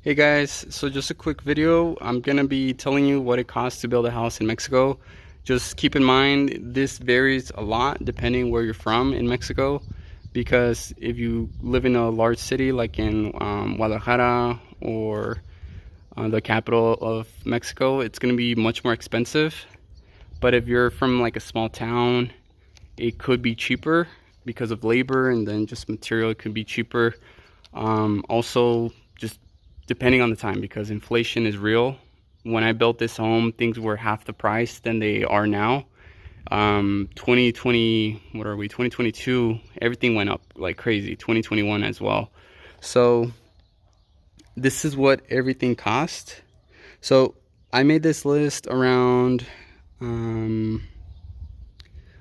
Hey guys, so just a quick video. I'm gonna be telling you what it costs to build a house in Mexico. Just keep in mind this varies a lot depending where you're from in Mexico, because if you live in a large city like in Guadalajara or the capital of Mexico, it's gonna be much more expensive. But if you're from like a small town, it could be cheaper because of labor, and then just material, it could be cheaper. Also, just depending on the time, because inflation is real. When I built this home, things were half the price than they are now. 2020, what are we, 2022, everything went up like crazy. 2021 as well. So this is what everything cost. So I made this list around a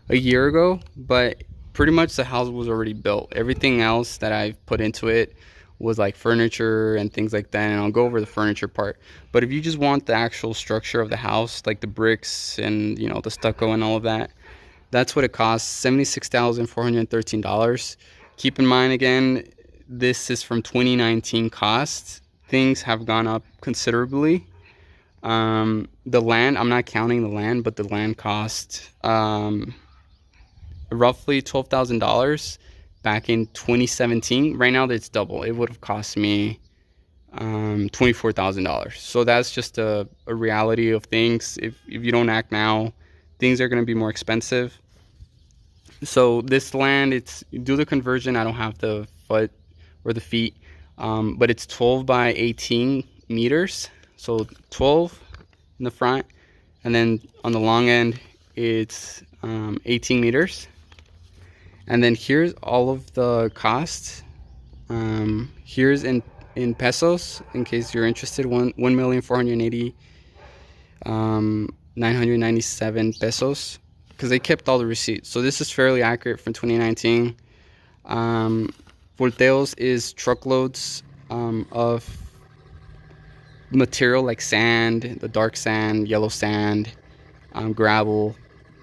year ago, but pretty much the house was already built. Everything else that I've put into it was like furniture and things like that, and I'll go over the furniture part. But if you just want the actual structure of the house, like the bricks and the stucco and all of that, that's what it costs, $76,413. Keep in mind, again, this is from 2019 costs. Things have gone up considerably. The land, I'm not counting the land, but the land cost roughly $12,000 back in 2017. Right now it's double. It would have cost me $24,000. So that's just a reality of things. If you don't act now, things are going to be more expensive. So this land, you do the conversion. I don't have the foot or the feet, but it's 12 by 18 meters. So 12 in the front, and then on the long end it's 18 meters. And then here's all of the costs. Here's in pesos, in case you're interested. 1,480,997 pesos, because they kept all the receipts. So this is fairly accurate from 2019. Volteos is truckloads of material like sand, the dark sand, yellow sand, gravel.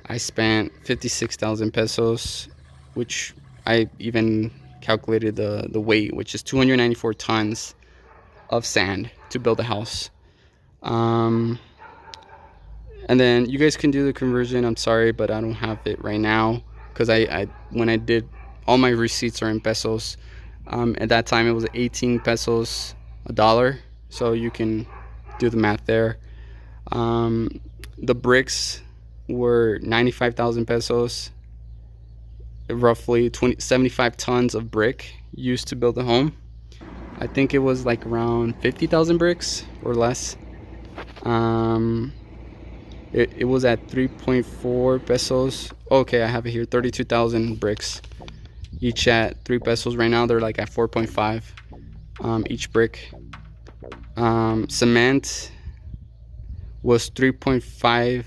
I spent 56,000 pesos, which I even calculated the weight, which is 294 tons of sand to build a house. And then you guys can do the conversion. I'm sorry, but I don't have it right now, because when I did, all my receipts are in pesos. At that time it was 18 pesos a dollar, so you can do the math there. The bricks were 95,000 pesos, roughly 75 tons of brick used to build a home. I think it was like around 50,000 bricks or less. It was at 3.4 pesos. Okay, I have it here, 32,000 bricks, each at 3 pesos. Right now they're like at 4.5 each brick. Cement was 3.5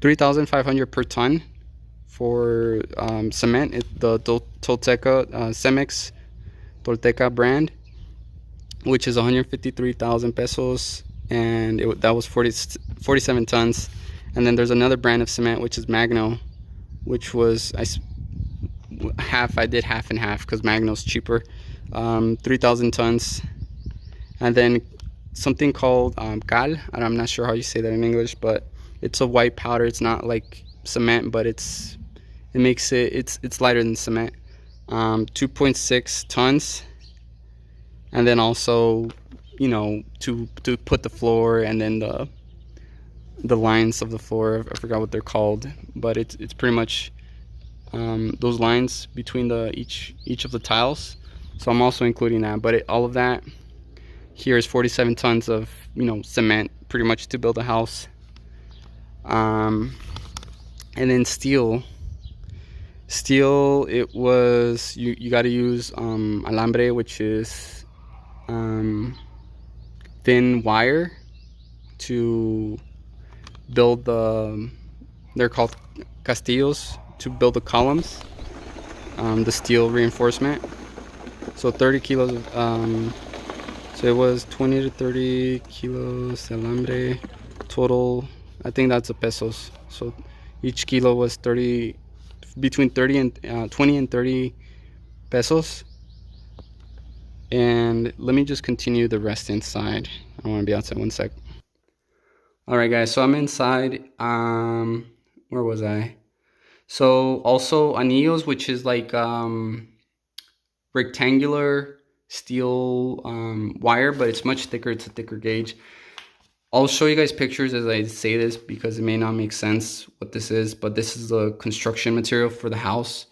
3,500 per ton for cement. The Tolteca Cemex Tolteca brand, which is 153,000 pesos, and that was 47 tons. And then there's another brand of cement, which is Magno, which was I did half and half because Magno's cheaper. 3,000 tons. And then something called cal, and I'm not sure how you say that in English, but it's a white powder. It's not like cement, but it's lighter than cement. 2.6 tons. And then also, to put the floor, and then the lines of the floor, I forgot what they're called, but it's pretty much those lines between each of the tiles. So I'm also including that, but all of that here is 47 tons of cement, pretty much, to build a house. And then steel, it was, you got to use alambre, which is thin wire, to build they're called castillos, to build the columns, the steel reinforcement. So 30 kilos so it was 20 to 30 kilos alambre total. I think that's a pesos. So each kilo was between 20 and 30 pesos. And let me just continue the rest inside. I want to be outside 1 sec. All right, guys, so I'm inside. Where was I? So also anillos, which is like rectangular steel wire, but it's much thicker. It's a thicker gauge. I'll show you guys pictures as I say this because it may not make sense what this is, but this is the construction material for the house.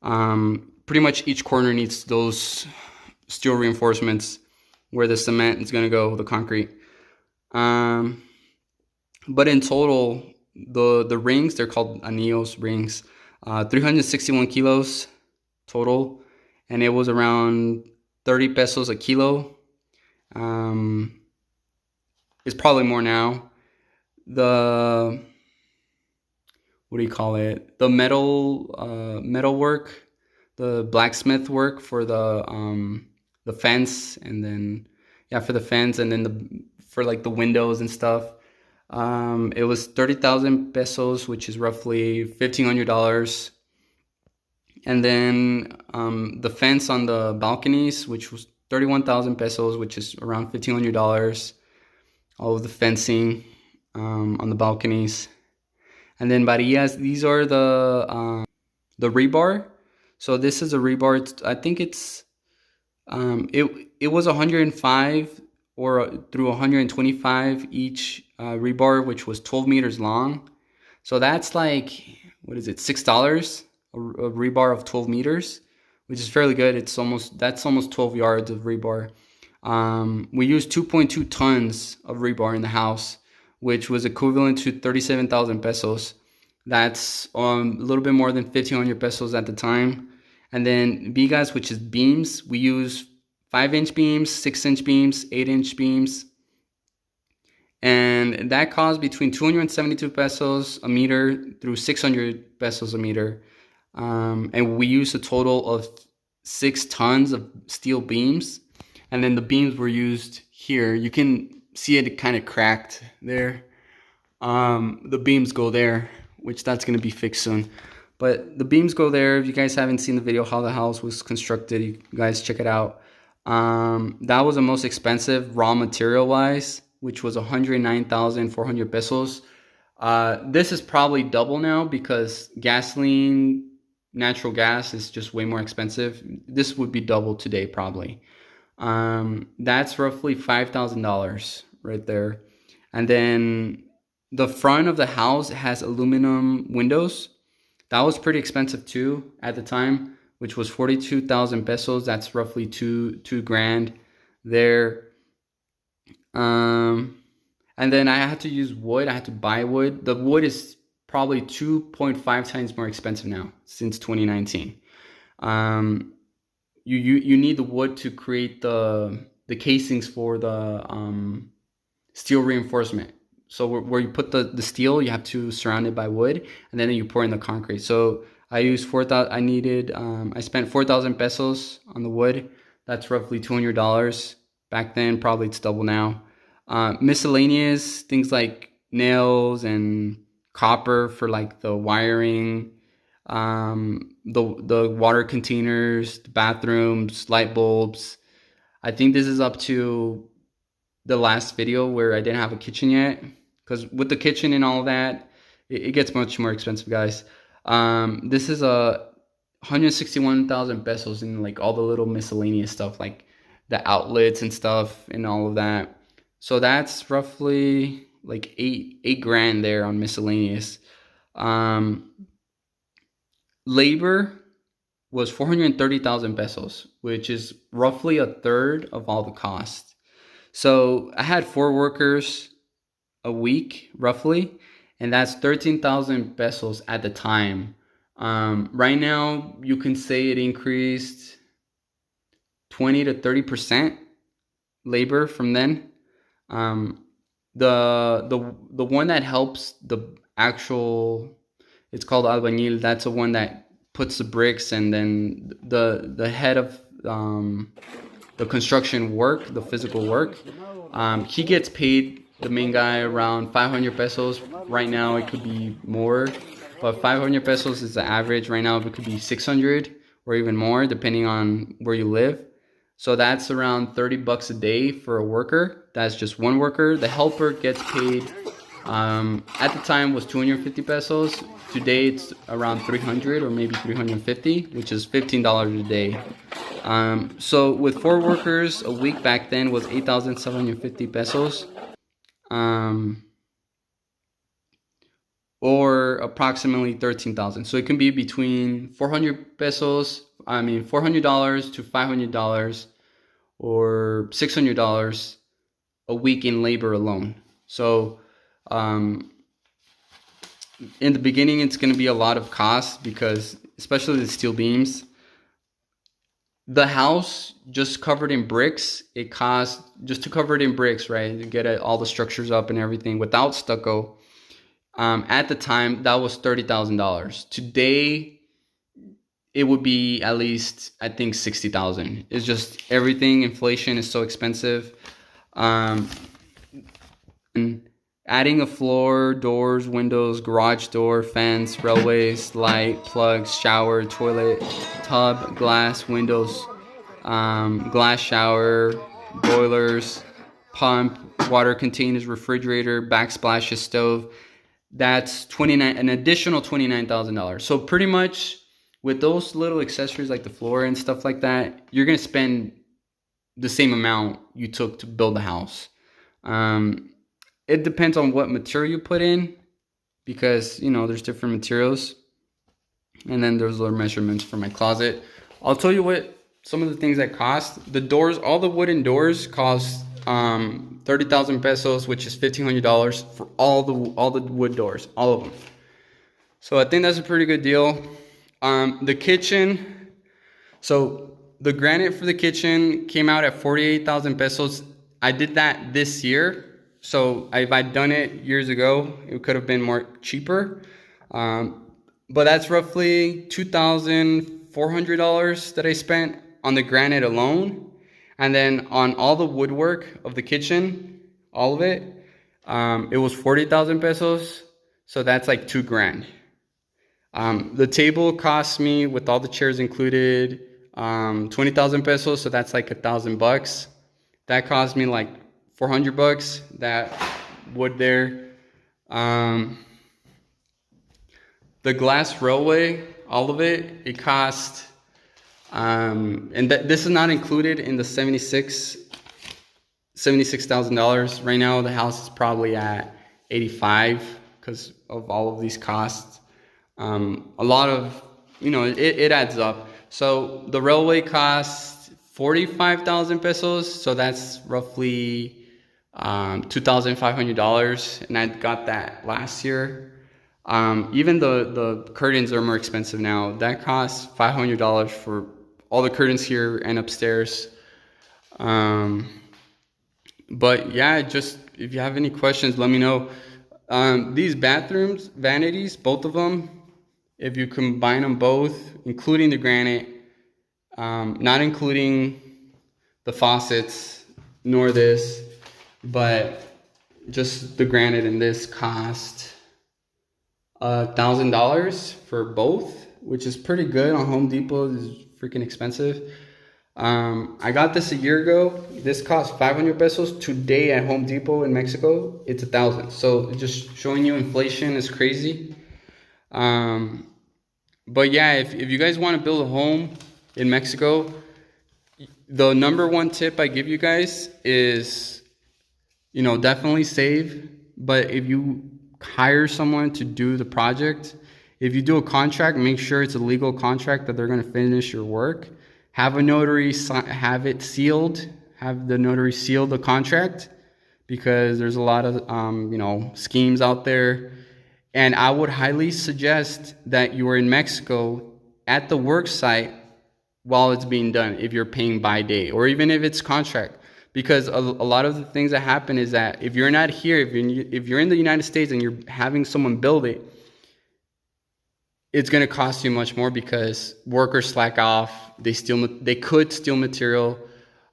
Pretty much each corner needs those steel reinforcements where the cement is going to go, the concrete. But in total, the rings, they're called anillos rings, 361 kilos total, and it was around 30 pesos a kilo. It's probably more now. The, what do you call it? The metal work, the blacksmith work for the fence, and then for the fence, and then for like the windows and stuff. It was 30,000 pesos, which is roughly $1,500. And then the fence on the balconies, which was 31,000 pesos, which is around $1,500. All of the fencing on the balconies. And then varillas, these are the rebar. So this is a rebar. I think it's it was 105 or through 125 each rebar, which was 12 meters long. So that's like, what is it, $6 a rebar of 12 meters, which is fairly good. That's almost 12 yards of rebar. We used 2.2 tons of rebar in the house, which was equivalent to 37,000 pesos. That's a little bit more than 1,500 pesos at the time. And then vigas, which is beams, we use 5-inch beams, 6-inch beams, 8-inch beams. And that cost between 272 pesos a meter through 600 pesos a meter. And we used a total of 6 tons of steel beams. And then the beams were used here. You can see it kind of cracked there. The beams go there, which that's going to be fixed soon. But the beams go there. If you guys haven't seen the video how the house was constructed, you guys check it out. That was the most expensive raw material wise, which was 109,400 pesos. This is probably double now because gasoline, natural gas is just way more expensive. This would be double today probably. That's roughly $5,000 right there. And then the front of the house has aluminum windows. That was pretty expensive too at the time, which was 42,000 pesos. That's roughly two grand there. And then I had to use wood. I had to buy wood. The wood is probably 2.5 times more expensive now since 2019. You need the wood to create the casings for the steel reinforcement. So where you put the steel, you have to surround it by wood, and then you pour in the concrete. So I used 4,000. I spent 4,000 pesos on the wood. That's roughly $200 back then. Probably it's double now. Miscellaneous things like nails and copper for like the wiring, the water containers, the bathrooms, light bulbs. I think this is up to the last video where I didn't have a kitchen yet, because with the kitchen and all of that, it gets much more expensive, guys. This is 161,000 pesos in like all the little miscellaneous stuff, like the outlets and stuff and all of that. So that's roughly like eight grand there on miscellaneous. Labor was 430,000 pesos, which is roughly a third of all the cost. So I had 4 workers a week roughly, and that's 13,000 pesos at the time. Right now you can say it increased 20 to 30% labor from then. The one that helps the actual, it's called albañil. That's the one that puts the bricks, and then the head of the construction work, the physical work. He gets paid, the main guy, around 500 pesos. Right now it could be more, but 500 pesos is the average. Right now it could be 600 or even more depending on where you live. So that's around 30 bucks a day for a worker. That's just one worker. The helper gets paid, at the time was 250 pesos. Today it's around 300 or maybe 350, which is $15 a day. So with 4 workers a week back then was 8,750 pesos. Or approximately 13,000. So it can be between 400 pesos, $400 to $500 or $600 a week in labor alone. So in the beginning, it's going to be a lot of cost because, especially the steel beams, the house just covered in bricks, it costs, just to cover it in bricks, right, to get all the structures up and everything without stucco. At the time, that was $30,000. Today, it would be at least, I think, 60,000. It's just everything. Inflation is so expensive. And adding a floor, doors, windows, garage door, fence, railways, light, plugs, shower, toilet, tub, glass, windows, glass shower, boilers, pump, water containers, refrigerator, backsplashes, stove. That's an additional $29,000. So pretty much with those little accessories like the floor and stuff like that, you're gonna spend the same amount you took to build the house. It depends on what material you put in, because there's different materials. And then there's little measurements for my closet. I'll tell you what some of the things that cost. The doors, all the wooden doors cost 30,000 pesos, which is $1,500 for all the wood doors, all of them. So I think that's a pretty good deal. The kitchen, so the granite for the kitchen came out at 48,000 pesos. I did that this year. So if I'd done it years ago, it could have been more cheaper. But that's roughly $2,400 that I spent on the granite alone. And then on all the woodwork of the kitchen, all of it, it was 40,000 pesos. So that's like $2,000. The table cost me, with all the chairs included, 20,000 pesos. So that's like $1,000. That cost me like 400 bucks, that wood there. The glass railway, all of it, it cost, and this is not included in the $76,000. Right now, the house is probably at 85 because of all of these costs. A lot of, it adds up. So the railway costs 45,000 pesos. So that's roughly $2,500, and I got that last year. Even the curtains are more expensive now. That costs $500 for all the curtains here and upstairs. But yeah, just if you have any questions, let me know. These bathrooms, vanities, both of them, if you combine them both, including the granite, not including the faucets nor this, but just the granite and this cost $1,000 for both, which is pretty good. On Home Depot is freaking expensive. I got this a year ago. This cost 500 pesos. Today at Home Depot in Mexico, it's 1,000. So just showing you inflation is crazy. But yeah, if you guys want to build a home in Mexico, the number one tip I give you guys is, definitely save. But if you hire someone to do the project, if you do a contract, make sure it's a legal contract that they're going to finish your work. Have a notary, have it sealed, have the notary seal the contract, because there's a lot of, schemes out there. And I would highly suggest that you are in Mexico at the work site while it's being done, if you're paying by day, or even if it's contract. Because a lot of the things that happen is that if you're not here, if you're in the United States and you're having someone build it, it's going to cost you much more because workers slack off. They could steal material.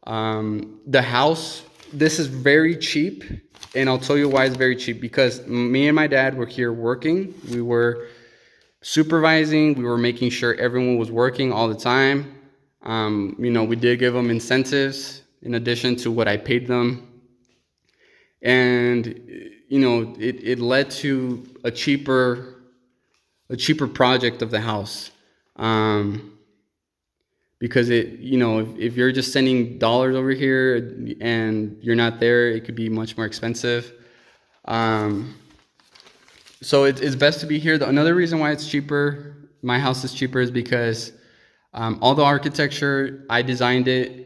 The house, this is very cheap, and I'll tell you why it's very cheap. Because me and my dad were here working. We were supervising. We were making sure everyone was working all the time. We did give them incentives in addition to what I paid them. And, it led to a cheaper project of the house. Because if you're just sending dollars over here and you're not there, it could be much more expensive. So it's best to be here. Another reason why it's cheaper, my house is cheaper, is because all the architecture, I designed it.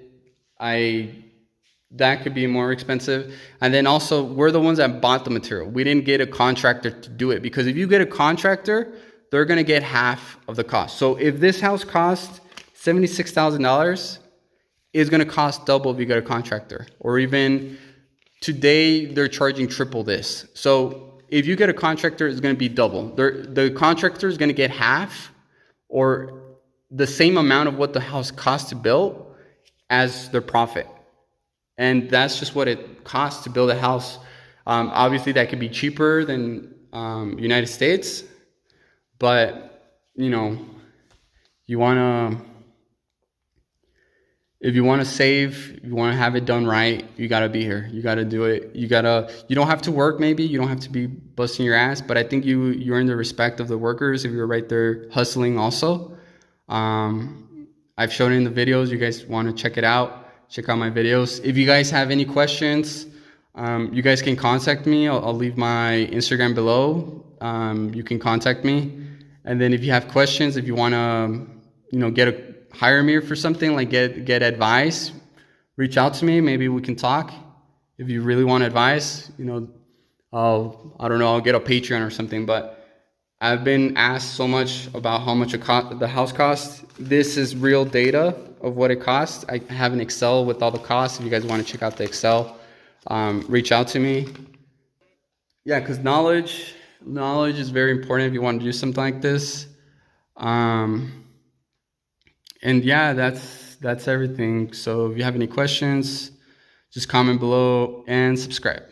That could be more expensive. And then also, we're the ones that bought the material. We didn't get a contractor to do it, because if you get a contractor, they're gonna get half of the cost. So if this house costs $76,000, it's gonna cost double if you get a contractor. Or even today, they're charging triple this. So if you get a contractor, it's gonna be double. The contractor is gonna get half or the same amount of what the house costs to build as their profit. And that's just what it costs to build a house. Obviously, that could be cheaper than United States, but if you want to save, you want to have it done right, you got to be here. You got to do it. You don't have to work, maybe. You don't have to be busting your ass, but I think you earn the respect of the workers if you're right there hustling also. I've shown it in the videos. You guys want to check it out. Check out my videos. If you guys have any questions, you guys can contact me. I'll leave my Instagram below. You can contact me. And then if you have questions, if you want to, hire me for something, like get advice, reach out to me. Maybe we can talk. If you really want advice, I'll get a Patreon or something. But I've been asked so much about how much the house costs. This is real data of what it costs. I have an Excel with all the costs. If you guys want to check out the Excel, reach out to me. Yeah, because knowledge is very important if you want to do something like this. And yeah, that's everything. So if you have any questions, just comment below and subscribe.